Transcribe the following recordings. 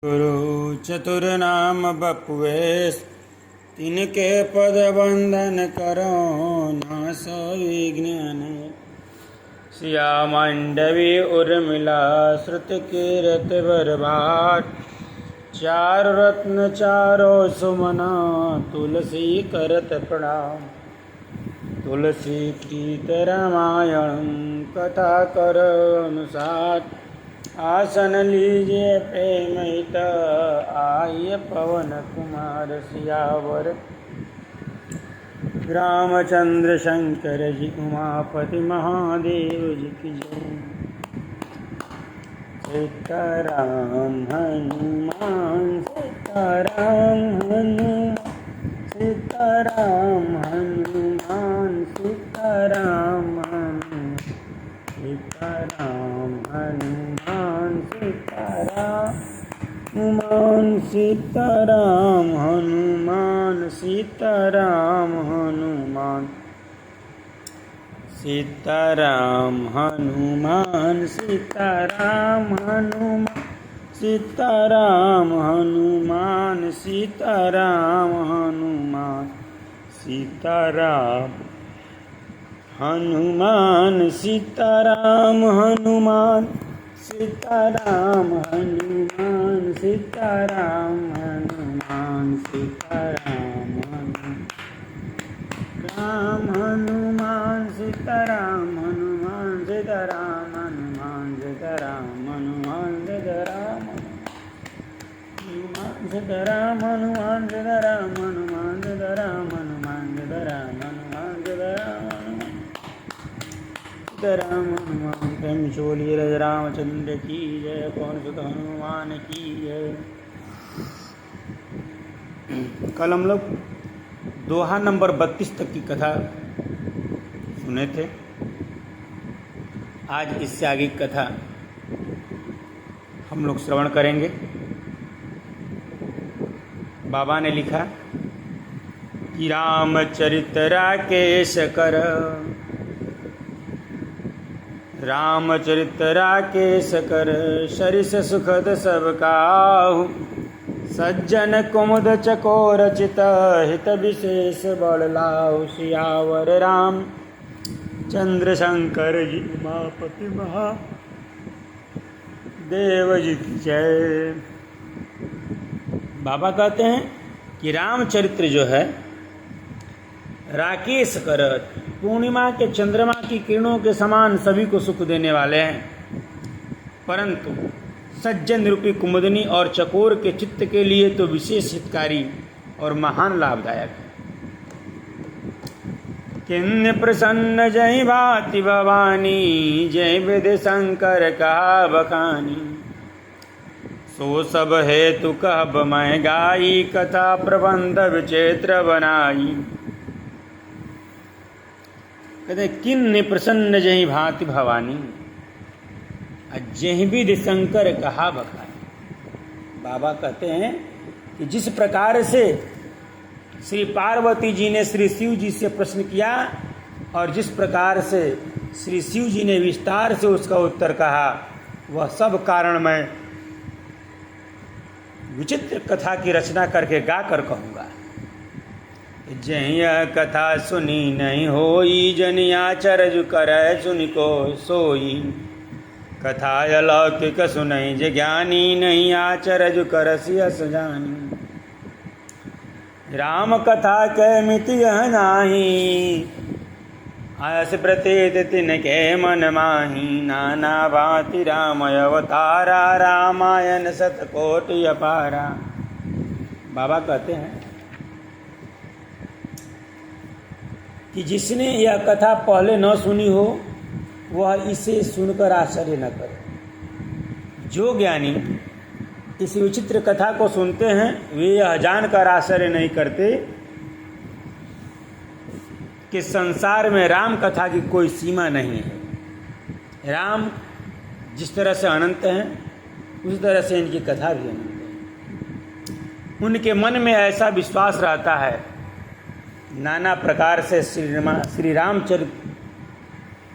गुरु चतुर नाम बपुवेश, तिनके पद बंदन करो नास विघ्न। सिया मंडवी उर्मिला श्रुत कीरत बरबार, चार रत्न चारो सुमना तुलसी करत प्रणाम। तुलसी प्रीत रामायण कथा कर अनुसार, आसन लीजिए प्रेमित आइए पवन कुमार। सियावर रामचंद्र शंकर जी उमापति महादेव जी की जय। सीताराम हनुमान सीताराम हनुमान सीताराम हनुमान सीताराम हनुमान सीताराम हनुमान सीताराम हनुमान सीताराम हनुमान सीताराम हनुमान सीताराम हनुमान सीताराम हनुमान सीताराम हनुमान सीताराम हनुमान सीताराम हनुमान सीताराम हनुमान सीताराम हनुमान सीताराम हनुमान सीताराम राम हनुमान सीताराम हनुमान सीताराम हनुमान सीताराम हनुमान सीताराम सीताराम हनुमान सीताराम हनुमान सीताराम हनुमान सीताराम हनुमान सीताराम हनुमान। प्रेम चोली रज रामचंद्र की जय, पवन सुत हनुमान की जय। कल हम लोग दोहा नंबर 32 तक की कथा सुने थे। आज इससे आगे की कथा हम लोग श्रवण करेंगे। बाबा ने लिखा कि रामचरित राकेश कर, रामचरित राकेश कर, सरिस सुखद सब काहू। सज्जन कुमुद चकोर चित, हित विशेष बड़ लाहू। सियावर राम चंद्र शंकर जी उमापति महा देव जी की जय। बाबा कहते हैं कि रामचरित्र जो है राकेश कर, पूर्णिमा के चंद्रमा की किरणों के समान सभी को सुख देने वाले हैं, परंतु सज्जन रूपी कुमुदनी और चकोर के चित्त के लिए तो विशेष हितकारी और महान लाभदायक है। किन्न प्रसन्न जय भाति भवानी, जय विधि शंकर कहा बखानी। सो सब हेतु कहब मैं गाई, कथा प्रबंध विचित्र बनाई। कहते किन्न प्रसन्न जय भाति भवानी, जय विधि शंकर कहा बखानी। बाबा कहते हैं कि जिस प्रकार से श्री पार्वती जी ने श्री शिव जी से प्रश्न किया और जिस प्रकार से श्री शिव जी ने विस्तार से उसका उत्तर कहा, वह सब कारण मैं विचित्र कथा की रचना करके गा कर कहूँगा। जय कथा सुनी नहीं होई, जनिया चरज करे सुनि को सोई। कथा अलौकिक सुनई जे ज्ञानी, नहीं आचरज करसियस जानी। राम कथा के मिति यह नाही, आयस प्रतीत तिनके मन माही। नाना भांति राम अवतारा, रामायण शतकोटि अपारा। बाबा कहते हैं कि जिसने यह कथा पहले न सुनी हो वह इसे सुनकर आश्चर्य न करे। जो ज्ञानी इस विचित्र कथा को सुनते हैं वे यह जानकर आश्चर्य नहीं करते कि संसार में राम कथा की कोई सीमा नहीं है। राम जिस तरह से अनंत हैं उसी तरह से इनकी कथा भी अनंत है। उनके मन में ऐसा विश्वास रहता है, नाना प्रकार से श्री रामचरित्र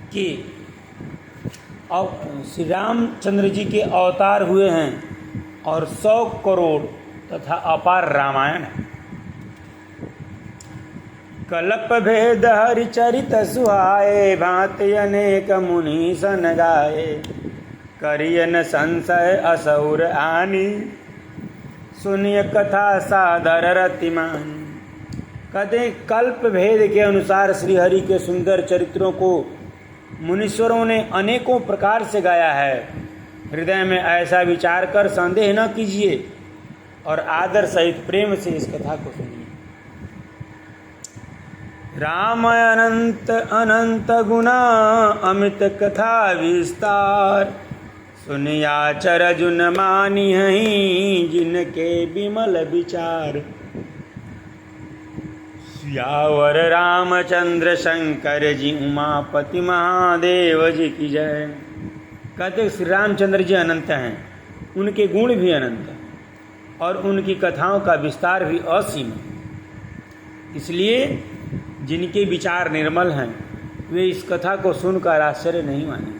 की और श्री रामचंद्र जी के अवतार हुए हैं और 100 करोड़ तथा अपार रामायण है। कल्प भेद हरिचरित सुहाए, भांति अनेक मुनि सन गाए, करियन संशय असुर आनी, सुनिय कथा सादर रतिमान। कहते कल्प भेद के अनुसार श्री हरि के सुंदर चरित्रों को मुनीश्वरों ने अनेकों प्रकार से गाया है। हृदय में ऐसा विचार कर संदेह न कीजिए और आदर सहित प्रेम से इस कथा को सुनिए। राम अनंत अनंत गुना अमित कथा विस्तार, सुनिया चरजुन मानी हहीं, जिनके विमल विचार। सियावर रामचंद्र शंकर जी, उमापति महादेव जी की जय। कहते श्री रामचंद्र जी अनंत हैं, उनके गुण भी अनंत हैं और उनकी कथाओं का विस्तार भी असीम है। इसलिए जिनके विचार निर्मल हैं वे इस कथा को सुनकर आश्चर्य नहीं माने।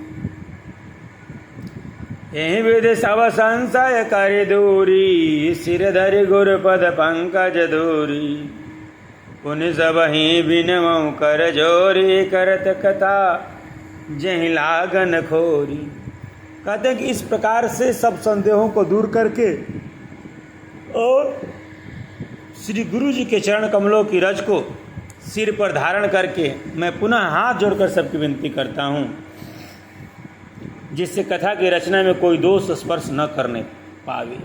यही विधि सब संशय कर दूरी, सिर धरि गुरुपद पंकज दूरी, पुनि सबहि बिनमौ कर जोरी, करत कथा जहि लागन खोरी। कहते हैं कि इस प्रकार से सब संदेहों को दूर करके और श्री गुरु जी के चरण कमलों की रज को सिर पर धारण करके मैं पुनः हाथ जोड़कर सबकी विनती करता हूँ, जिससे कथा की रचना में कोई दोष स्पर्श न करने पावे।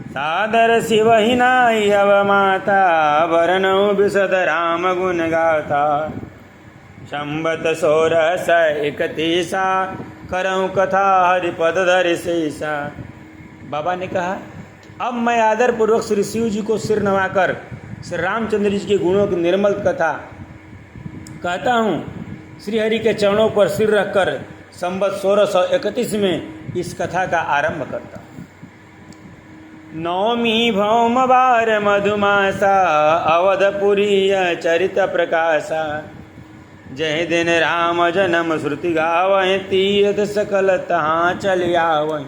सादर शिव ही नाई अवमाता, वरनौ विशद राम गुण गाथा, संबत 1631 करऊँ कथा हरिपद धरि शेषा। बाबा ने कहा अब मैं आदर पूर्वक श्री शिव जी को सिर नवाकर श्री रामचंद्र जी के गुणों की निर्मल कथा कहता हूँ। श्री हरि के चरणों पर सिर रखकर संबत 1631 में इस कथा का आरंभ करता हूँ। नौमी भौम बार मधुमासा, अवधपुरी चरित प्रकाशा, जय दिन राम जन्म श्रुति गावहीं, तीर्थ सकल तहाँ चल आवहीं।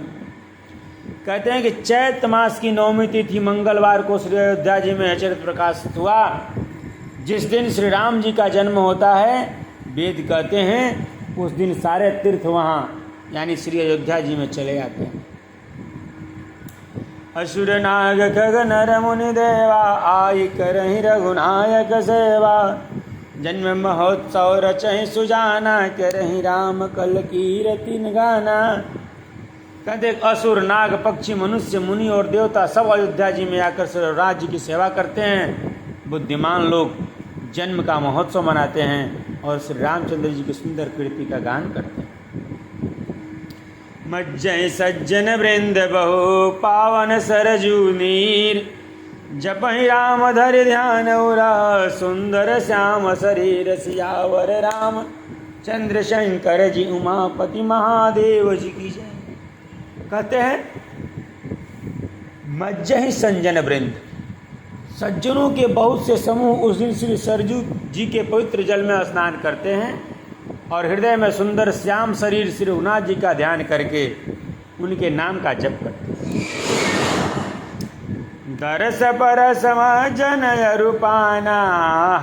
कहते हैं कि चैत मास की नौमी तिथि मंगलवार को श्री अयोध्या जी में चरित प्रकाशित हुआ। जिस दिन श्री राम जी का जन्म होता है, वेद कहते हैं उस दिन सारे तीर्थ वहाँ यानी श्री अयोध्या जी में चले आते हैं। असुर नाग खग नर मुनि देवा, आई करहि रघुनायक सेवा, जन्म महोत्सव रचहि सुजाना, करहि राम कल कीरति गाना। कहते असुर नाग पक्षी मनुष्य मुनि और देवता सब अयोध्या जी में आकर श्री राज्य की सेवा करते हैं। बुद्धिमान लोग जन्म का महोत्सव मनाते हैं और श्री रामचंद्र जी की सुंदर कीर्ति का गान करते हैं। मज्जय सज्जन वृंद बहु पावन सरजू नीर, जपहि राम धरि ध्यान उरा, सुंदर श्याम शरीर सियावर राम चंद्र शंकर जी, उमापति महादेव जी की जय। कहते हैं मज्जहि संजन वृंद, सज्जनों के बहुत से समूह उस दिन श्री सरजू जी के पवित्र जल में स्नान करते हैं और हृदय में सुंदर श्याम शरीर श्री रघुनाथ जी का ध्यान करके उनके नाम का जप करते हैं। दरस परस जनय रूपाना,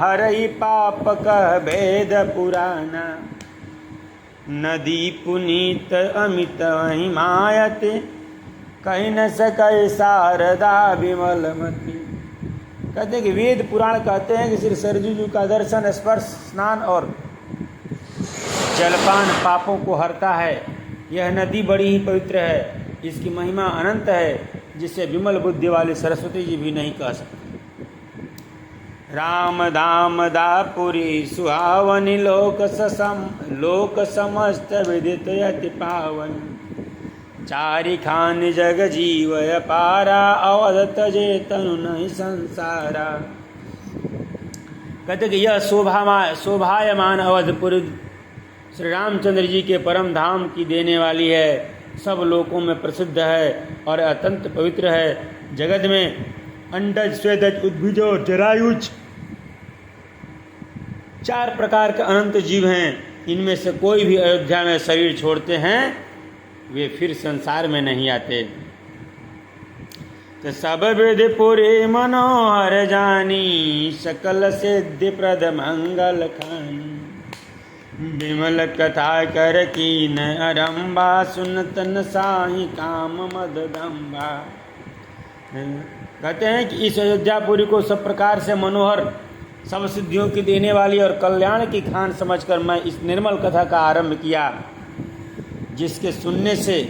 हरहि पाप कह भेद पुराना, नदी पुनीत अमित महिमायते, कहीं न सके शारदा विमलमती। कहते हैं कि वेद पुराण कहते हैं कि श्री सरजू जी का दर्शन, स्पर्श, स्नान और जलपान पापों को हरता है। यह नदी बड़ी ही पवित्र है, इसकी महिमा अनंत है, जिसे विमल बुद्धि वाली सरस्वती जी भी नहीं कह सकते। राम धाम दापुरी सुहावनी, लोक समस्त विदित यति पावन, चारि खान जग जीवय पारा, अवध तजे तनु नहीं संसारा। कहते कि यह शोभायमान अवधपुरी श्री रामचंद्र जी के परम धाम की देने वाली है, सब लोकों में प्रसिद्ध है और अत्यंत पवित्र है। जगत में अंडज, स्वेदज, उद्भिज और जरायुज 4 प्रकार के अनंत जीव हैं। इनमें से कोई भी अयोध्या में शरीर छोड़ते हैं वे फिर संसार में नहीं आते। तो सब विधि पुरी मनोहर जानी, सकल सिद्धि प्रद मंगल खानी। विमल कथा कर कीन आरंभा, सुनतन साही काम मददम्बा। कहते हैं कि इस अयोध्यापुरी को सब प्रकार से मनोहर, सब सिद्धियों की देने वाली और कल्याण की खान समझकर मैं इस निर्मल कथा का आरंभ किया, जिसके सुनने से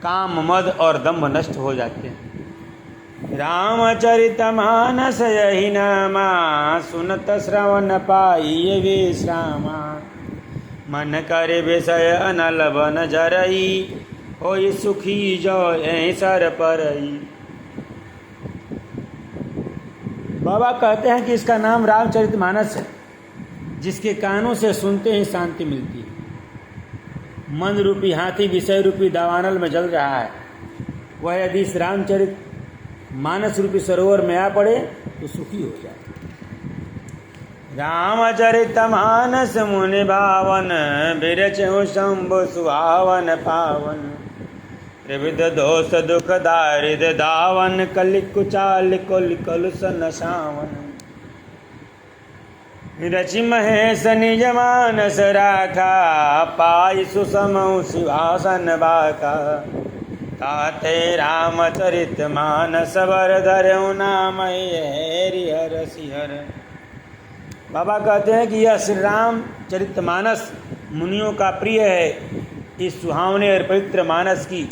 काम मद और दंभ नष्ट हो जाते हैं। रामचरितमानस यही नामा, सुनत श्रवण पाई विश्रामा। मन करे विषय अनल बन जरई, होई सुखी जो सर परई। बाबा कहते हैं कि इसका नाम रामचरितमानस है, जिसके कानों से सुनते ही शांति मिलती है। मन रूपी हाथी विषय रूपी दावानल में जल रहा है, वह यदि इस रामचरित मानस रूपी सरोवर में आ पड़े तो सुखी हो जाए। रामचरितमानस मुनि भावन, बिरचहु शंभु सुहावन पावन। त्रिविध दोष दुख दारिद दावन, कलि कुचाल कुल कलुषन सावन। रचि महेश निज मानस राखा, पाई सुसमौ सिंहासन बाका। ताते रामचरित मानस वर धरऊ, नाम हरिहर सिहर। बाबा कहते हैं कि यह श्री राम चरित मानस मुनियों का प्रिय है। इस सुहावने और पवित्र मानस की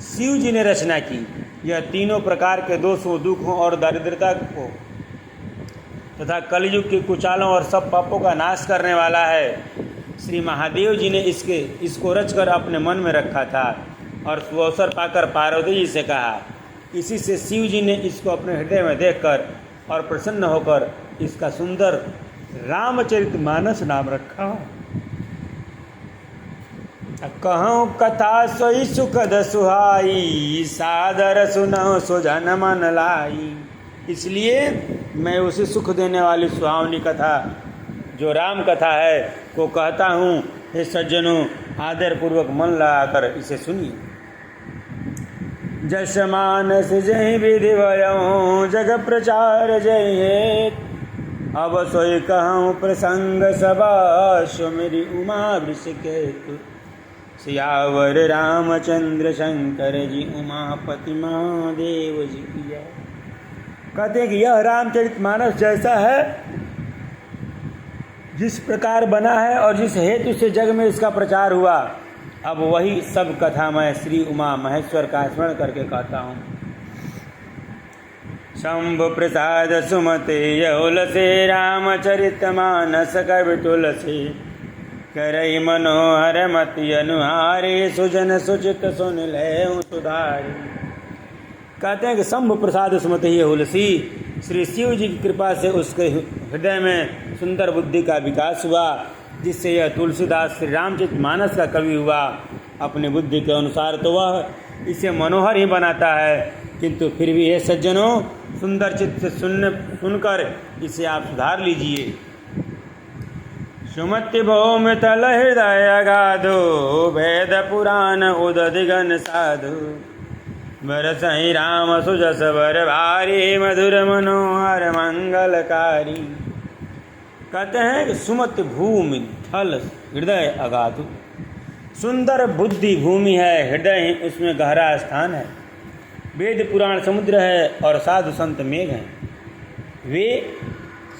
शिव जी ने रचना की। यह तीनों प्रकार के दोषों, दुखों और दारिद्रता को तथा कलयुग के कुचालों और सब पापों का नाश करने वाला है। श्री महादेव जी ने इसको रचकर अपने मन में रखा था और सुअवसर पाकर पार्वती जी से कहा। इसी से शिव जी ने इसको अपने हृदय में देखकर और प्रसन्न होकर इसका सुंदर रामचरित मानस नाम रखा। कहूँ कथा सोई सुखद सुहाई, सादर सुनहु सुजन मन लाई। इसलिए मैं उसे सुख देने वाली सुहावनी कथा जो राम कथा है को कहता हूँ। हे सज्जनों, आदर पूर्वक मन लगाकर इसे सुनिए। जस मानस जय विधि भयऊँ, जग प्रचार जय हेत। अब सोई कहूँ प्रसंग सभा, सुमिरि उमा वृषकेतु। सियावर रामचंद्र शंकर जी, उमापति महादेव जी की जय। कहते हैं कि यह रामचरित मानस जैसा है, जिस प्रकार बना है और जिस हेतु से जग में इसका प्रचार हुआ, अब वही सब कथा मैं श्री उमा महेश्वर का स्मरण करके कहता हूँ। शंभु प्रसाद सुमते यहुलसे, रामचरित मानस कवि तुलसी। करई मनोहर मति अनुहारे, सुजन सुचित सुन लेहु सुधारी। कहते हैं कि शंभु प्रसाद सुमते यहुलसी, श्री शिव जी की कृपा से उसके हृदय में सुंदर बुद्धि का विकास हुआ, जिससे यह तुलसीदास श्री रामचरित मानस का कवि हुआ। अपनी बुद्धि के अनुसार तो वह इसे मनोहर ही बनाता है, किंतु फिर भी ये सज्जनों, सुंदर चित्त से सुनकर इसे आप सुधार लीजिए। सुमति भौम तल हृदय अगाधो, वेद पुराण उदधिगन साधु। बरसहि राम सुजस बर भारी, मधुर मनोहर मंगलकारी। कहते हैं कि सुमत भूमि थल हृदय अगाधु। सुंदर बुद्धि भूमि है, हृदय ही उसमें गहरा स्थान है। वेद पुराण समुद्र है और साधु संत मेघ हैं। वे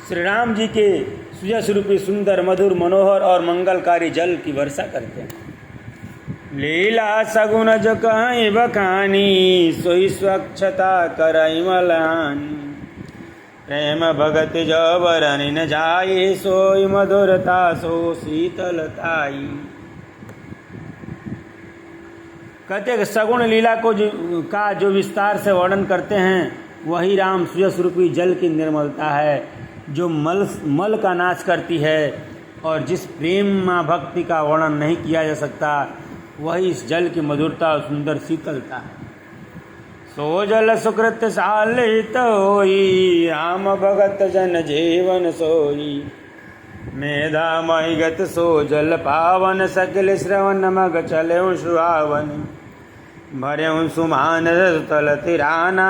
श्री राम जी के सुजस रूपी सुंदर मधुर मनोहर और मंगलकारी जल की वर्षा करते हैं। लीला सगुन जो कहीं बखानी, सोई स्वच्छता करई मलहानी। प्रेम भगत जो बरनि न जाई, सोई मधुरता सो शीतलताई। कहते कि सगुण लीला को जो विस्तार से वर्णन करते हैं, वही राम सुजस रूपी जल की निर्मलता है, जो मल का नाश करती है। और जिस प्रेम भक्ति का वर्णन नहीं किया जा सकता, वही इस जल की मधुरता और सुंदर शीतलता है। सो जल सुकृत सालित होई, राम भगत जन जीवन सोई। मेधा महिगत सो जल पावन, सकल श्रवण मग चले सुहावन। भर्यों सुमान तल तिराना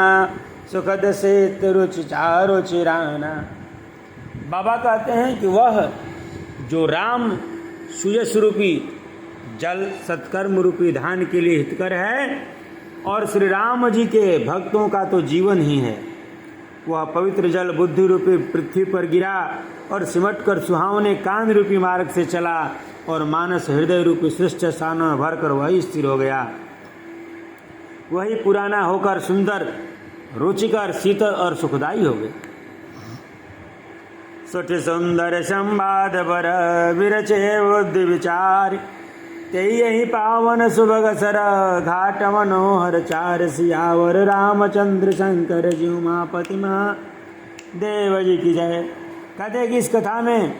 सुखद से रुचि चारो चिराना। बाबा कहते हैं कि वह जो राम सुयस रूपी जल सत्कर्म रूपी धान के लिए हितकर है और श्री राम जी के भक्तों का तो जीवन ही है। वह पवित्र जल बुद्धि रूपी पृथ्वी पर गिरा और सिमट कर सुहावने कान रूपी मार्ग से चला और मानस हृदय रूपी श्रेष्ठ स्थानों में भर कर वही स्थिर हो गया। वही पुराना होकर सुंदर रुचिकर शीतल और सुखदायी हो गया। सुठ सुंदर संवाद पर विरचे बुद्धि विचार ते यही पावन सुभग सर घाट मनोहर चार सियावर रामचंद्र शंकर जी उमापति महादेव जी की जय। कहते कि इस कथा में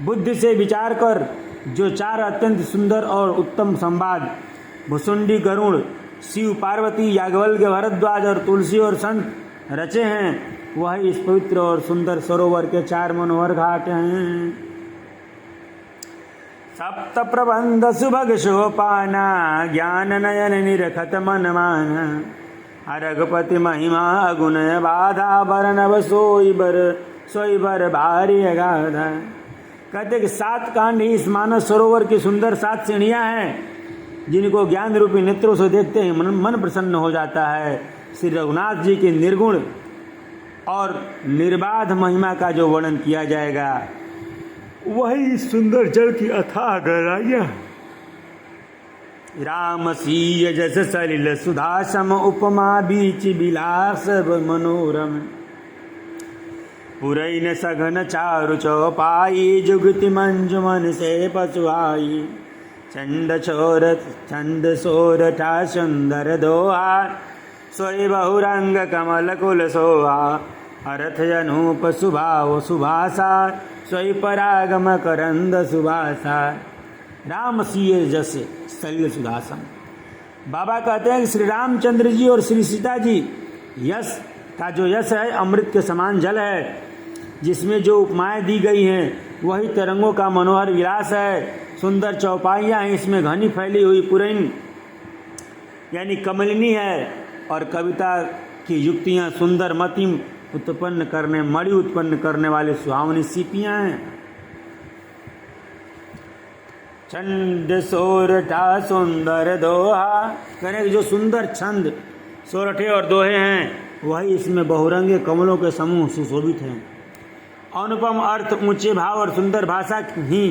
बुद्धि से विचार कर जो चार अत्यंत सुंदर और उत्तम संवाद भुसुंडी गरुड़ शिव पार्वती याज्ञवल्क्य भरद्वाज और तुलसी और संत रचे हैं वही इस पवित्र और सुंदर सरोवर के चार मनोहर घाट हैं। सप्त प्रबंध सुभग शोपाना ज्ञान नयन निरखत मन माना रघुपति महिमा गुण बाधा बरनव सोई बर भारी अगाधा। कहते कि 7 कांड ही इस मानस सरोवर की सुंदर 7 सीढ़ियां हैं जिनको ज्ञान रूपी नेत्रों से देखते ही मन प्रसन्न हो जाता है। श्री रघुनाथ जी की निर्गुण और निर्बाध महिमा का जो वर्णन किया जाएगा वही सुंदर जल की अथाह गहराइयां। राम सीय जस सलिल सुधा सम उपमा बीच बिलास मनोरम पुरैन सघन चारु चौपाई जुगति मंजुमन से पचुआई छंद सोरठा सुंदर दोहा सोई बहुरंग कमल कुल सोहा अर्थ अनूप सुभाव सुभाषा सोई परागम करंद सुभाषा। राम सीय जस सलिल सुधासम। बाबा कहते हैं कि श्री रामचंद्र जी और श्री सीता जी यश का जो यश है अमृत के समान जल है जिसमें जो उपमाएं दी गई हैं वही तरंगों का मनोहर विलास है। सुंदर चौपाइयाँ हैं इसमें घनी फैली हुई पुरैन यानी कमलिनी है और कविता की युक्तियाँ सुंदर मति मणि उत्पन्न करने वाले सुहावनी सीपियाँ हैं। छंद सोरठा सुंदर दोहा कहने जो सुंदर छंद सोरठे और दोहे हैं वही इसमें बहुरंगे कमलों के समूह सुशोभित हैं। अनुपम अर्थ ऊंचे भाव और सुंदर भाषा ही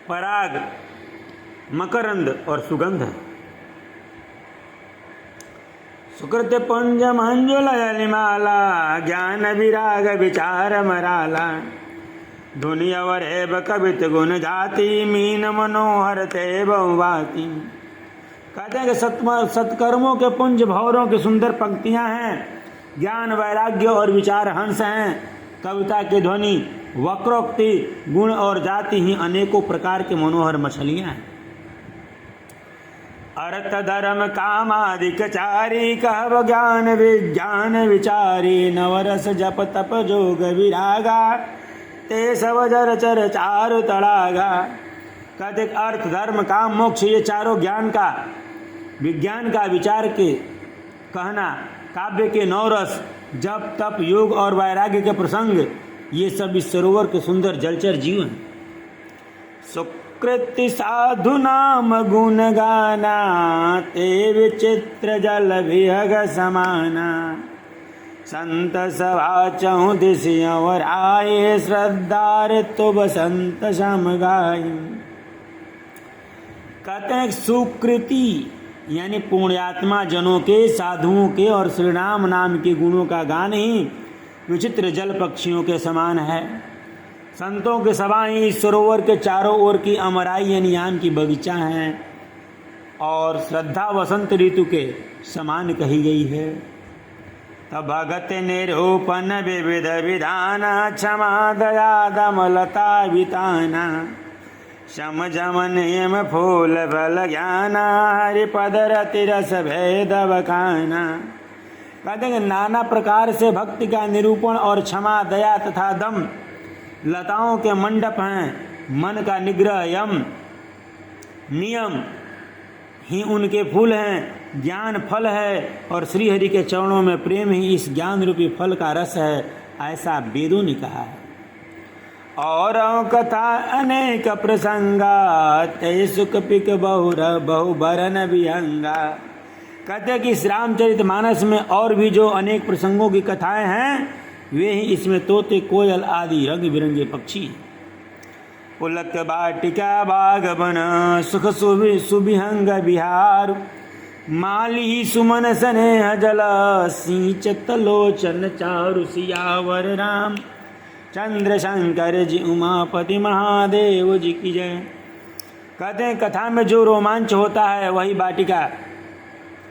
पराग मकरंद और सुगंध है। सुकृत पुंज मंजुल माला ज्ञान विराग विचार मराला धुनि अवरेब कवित गुण जाति मीन मनोहर ते बहुवाती। कहते हैं कि सत्कर्मों के पुंज भौरों की सुंदर पंक्तियां हैं। ज्ञान वैराग्य और विचार हंस हैं। कविता की ध्वनि वक्रोक्ति गुण और जाति ही अनेकों प्रकार के मनोहर मछलियां हैं। अर्थ धर्म कामादिक चारी कहव ज्ञान विज्ञान विचारी नवरस जप तप जोग विरागा ते सब जर चर चारु तड़ागा। कहते अर्थ धर्म काम मोक्ष ये चारों ज्ञान का विज्ञान का विचार के कहना काव्य के नवरस जप तप योग और वैराग्य के प्रसंग ये सब इस सरोवर के सुंदर जलचर जीवन। सुकृति साधु नाम गुण गाना ते विचित्र जल विहग समाना संत सभा चहु दिशियों आए श्रद्धा ऋतु बसंत शम गाय। कहते हैं सुकृति यानी पुण्यात्मा जनों के साधुओं के और श्री राम नाम के गुणों का गान ही विचित्र जल पक्षियों के समान है। संतों के सभा ही इस सरोवर के चारों ओर की अमराई यानी आम की बगीचा हैं और श्रद्धा वसंत ऋतु के समान कही गई है। तब भगत निरूपण विविध विधान क्षमा दया दमलता विताना शम जम नियम फूल फल ज्ञान हरिपद रति रस भेद बखाना। कहते हैं नाना प्रकार से भक्ति का निरूपण और क्षमा दया तथा दम लताओं के मंडप हैं। मन का निग्रह यम नियम ही उनके फूल हैं, ज्ञान फल है और श्री हरि के चरणों में प्रेम ही इस ज्ञान रूपी फल का रस है, ऐसा वेदों ने कहा है। और कथा अनेक प्रसंगा तय सुख पिक बहु बरन विहंगा। कहते कि इस रामचरित मानस में और भी जो अनेक प्रसंगों की कथाएं हैं, वे ही इसमें तोते, कोयल आदि रंग बिरंगे पक्षी हैं। पुलक बाटिका बाग बन सुख सुबिहंग बिहार, माली सुमन स्नेह जल सिंचत लोचन चारु सियावर राम चंद्र शंकर जी उमापति महादेव जी की जय। कहते हैं कथा में जो रोमांच होता है वही बाटिका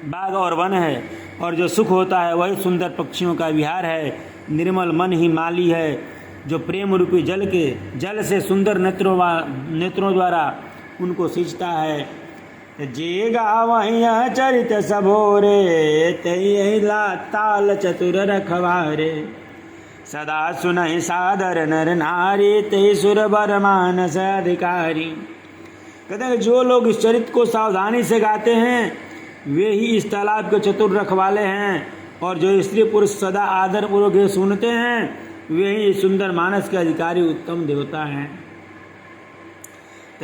बाग और वन है, और जो सुख होता है वही सुंदर पक्षियों का विहार है। निर्मल मन ही माली है, जो प्रेम रूपी जल से सुंदर नेत्रों द्वारा उनको सींचता है। जे गावहि चरित सबोरे तै ताल चतुर रखवारे, सदा सुनहि सादर नर नारी तै सुर बर मानस अधिकारी। कहते हैं जो लोग इस चरित को सावधानी से गाते हैं वे ही इस तालाब के चतुर रखवाले हैं, और जो स्त्री पुरुष सदा आदर पूर्वक सुनते हैं वे ही सुंदर मानस के अधिकारी उत्तम देवता हैं।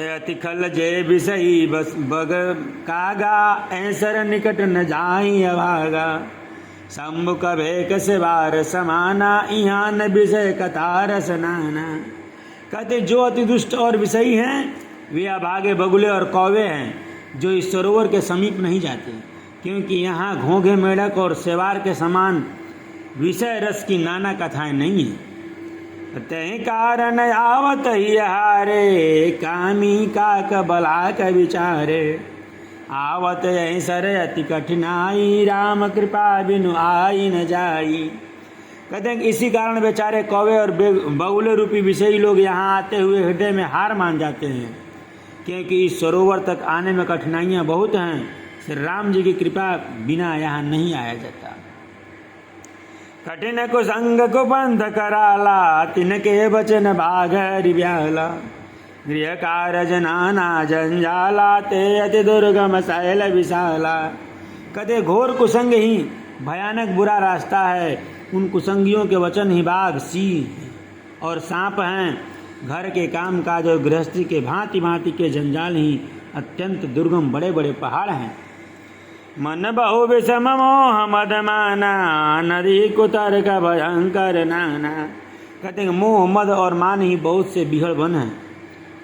अति खल जय विषयी बस बग कागा ऐसर निकट न जाई अभागा, शंभु कभे कसे बार समाना यहाँ न विषय कथा रसनाना। कहते जो अति दुष्ट और विषयी हैं वे अभागे बगुले और कौवे हैं, जो इस सरोवर के समीप नहीं जाते, क्योंकि यहाँ घोंघे मेढक और सेवार के समान विषय रस की नाना कथाएं नहीं है। तय कारण आवत ही हारे कामी काक बला का विचारे, आवत ऐसर अति कठिनाई राम कृपा बिनु आई न जाई। कहते हैं कि इसी कारण बेचारे कौवे और बगुले रूपी विषयी लोग यहाँ आते हुए हृदय में हार मान जाते हैं, क्योंकि इस सरोवर तक आने में कठिनाइयाँ बहुत हैं। श्री राम जी की कृपा बिना यहाँ नहीं आया जाता। कठिन को संग को बंध कराला, तिनके बचन भागरि ब्याला, गृह कारज नाना जंजाला ते अति दुर्गम शैल विशाला। कदे घोर कुसंग ही भयानक बुरा रास्ता है, उन कुसंगियों के वचन ही बाघ, सिंह और सांप हैं। घर के काम काज और गृहस्थी के भांति भांति के जंजाल ही अत्यंत दुर्गम बड़े बड़े पहाड़ हैं। मन बहु विषम मोह मद माना, नदी कुतर का भयंकर नाना। कहते हैं मोह मद और मान ही बहुत से बिहड़ वन हैं,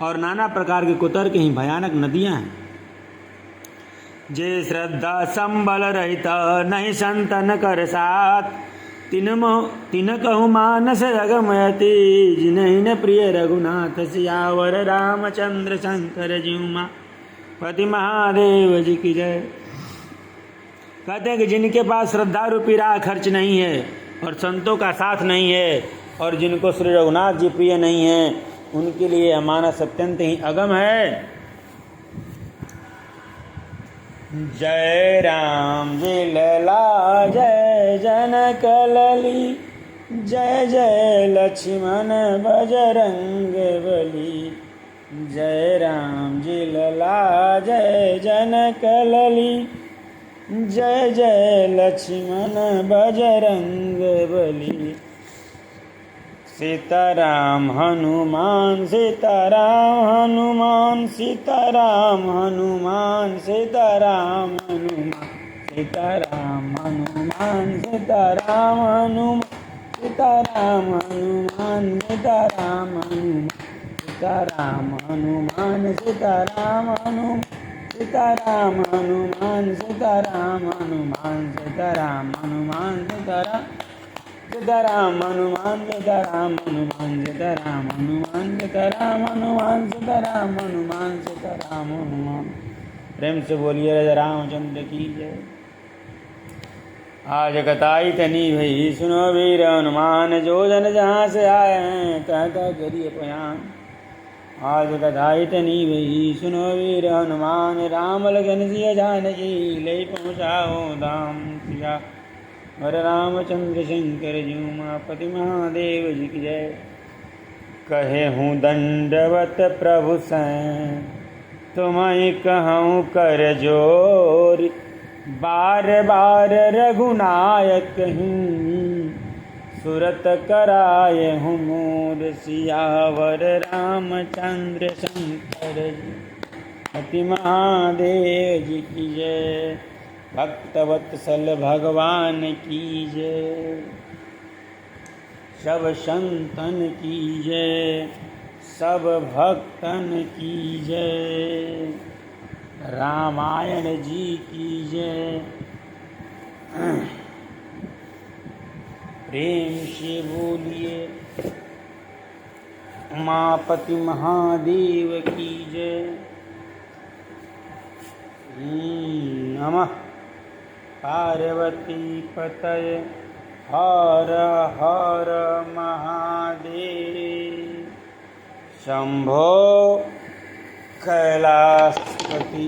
और नाना प्रकार के कुतर्क ही भयानक नदियां हैं। जे श्रद्धा संबल रहित नहीं संतन कर साथ, तिन कहु मानस रगमयति जिन्हि न प्रिय रघुनाथ सियावर रामचंद्र शंकर जीउमा पति महादेव जी की जय। कहते हैं कि जिनके पास श्रद्धा रूपी राह खर्च नहीं है और संतों का साथ नहीं है, और जिनको श्री रघुनाथ जी प्रिय नहीं है, उनके लिए मानस अत्यंत ही अगम है। जय राम जी लला जय जनक लली, जय जय लक्ष्मण बजरंग बली। जय राम जी लला जय जनक लली, जय जय लक्ष्मण बजरंग बली। सीताराम हनुमान सीताराम हनुमान सीताराम हनुमान सीताराम हनुमान सीताराम हनुमान सीताराम हनुमान सीताराम हनुमान सीताराम हनुमान सीताराम हनुमान सीताराम हनुमान सीताराम हनुमान सीताराम हनुमान सीताराम हनुमान सीताराम सीताराम हनुमान सीताराम हनुमान सीताराम हनुमान सीताराम हनुमान सीताराम हनुमान सीताराम हनुमान। प्रेम से बोलिए राजा रामचंद्र की जय। आज कताई तनी भई सुनो वीर हनुमान, जो जन जहाँ से आए हैं कहता करिए बयान। आज कताई तनी भई सुनो वीर हनुमान, राम लगन सिया जानकी ले पहुँचाओ धाम सिया और रामचंद्र शंकर जीउमा पति महादेव जी की जय। कहे हूँ दंडवत प्रभु सैं तुम्हें कहूँ कर जोर, बार बार रघुनायक हूँ, सुरत कराए हूँ मोर, सियावर रामचंद्र शंकर जी। पति महादेव जी की जय, भक्तवत्सल भगवान की जय, सब संतन की जय, सब भक्तन की जय, रामायण जी की जय। प्रेम से बोलिए उमापति महादेव की जय। नमः पार्वती पतये हर हर महादेव। शंभो कैलासपति।